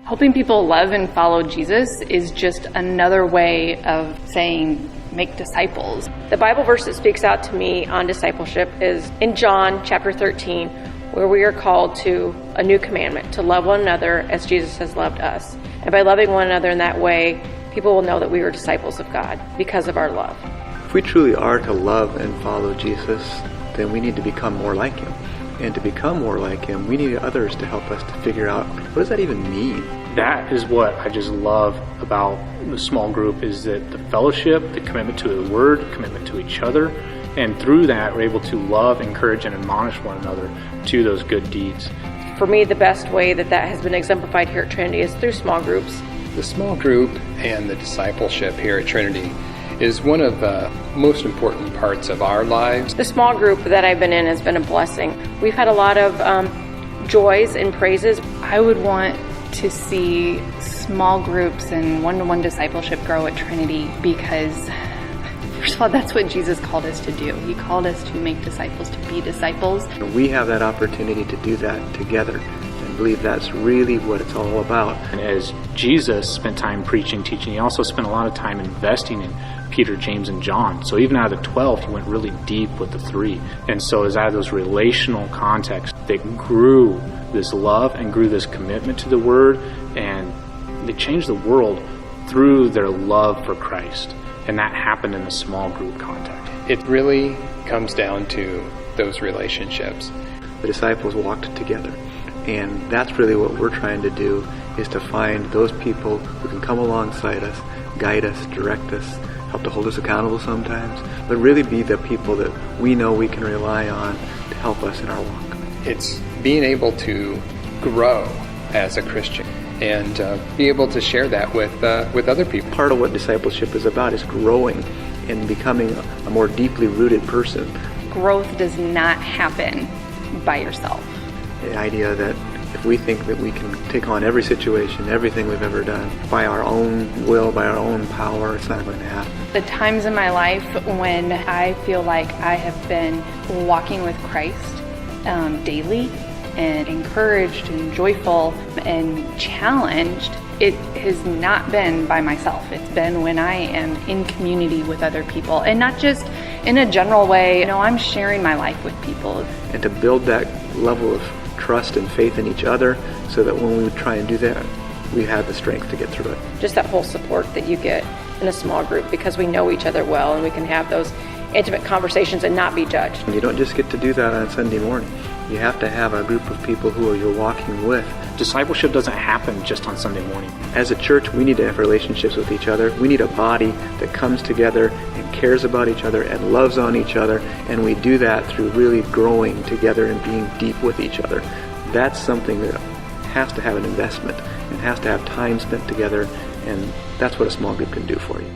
Helping people love and follow Jesus is just another way of saying, make disciples. The Bible verse that speaks out to me on discipleship is in John chapter 13, where we are called to a new commandment, to love one another as Jesus has loved us. And by loving one another in that way, people will know that we are disciples of God because of our love. If we truly are to love and follow Jesus, then we need to become more like him. And to become more like him, we need others to help us to figure out, what does that even mean? That is what I just love about the small group, is that the fellowship, the commitment to the Word, commitment to each other, and through that we're able to love, encourage, and admonish one another to those good deeds. For me, the best way that has been exemplified here at Trinity is through small groups. The small group and the discipleship here at Trinity is one of the most important parts of our lives. The small group that I've been in has been a blessing. We've had a lot of joys and praises. I would want to see small groups and one-to-one discipleship grow at Trinity because, first of all, that's what Jesus called us to do. He called us to make disciples, to be disciples. We have that opportunity to do that together. I believe that's really what it's all about. And as Jesus spent time preaching, teaching, he also spent a lot of time investing in Peter, James, and John. So even out of the 12, he went really deep with the 3. And so it's out of those relational contexts that grew this love and grew this commitment to the Word, and they changed the world through their love for Christ. And that happened in a small group context. It really comes down to those relationships. The disciples walked together. And that's really what we're trying to do, is to find those people who can come alongside us, guide us, direct us, help to hold us accountable sometimes, but really be the people that we know we can rely on to help us in our walk. It's being able to grow as a Christian and be able to share that with other people. Part of what discipleship is about is growing and becoming a more deeply rooted person. Growth does not happen by yourself. The idea that if we think that we can take on every situation, everything we've ever done, by our own will, by our own power, it's not going to happen. The times in my life when I feel like I have been walking with Christ daily and encouraged and joyful and challenged, it has not been by myself. It's been when I am in community with other people, and not just in a general way. You know, I'm sharing my life with people. And to build that level of trust and faith in each other so that when we try and do that, we have the strength to get through it. Just that whole support that you get in a small group because we know each other well and we can have those intimate conversations and not be judged. And you don't just get to do that on Sunday morning. You have to have a group of people who you're walking with. Discipleship doesn't happen just on Sunday morning. As a church, we need to have relationships with each other. We need a body that comes together and cares about each other and loves on each other, and we do that through really growing together and being deep with each other. That's something that has to have an investment and has to have time spent together, and that's what a small group can do for you.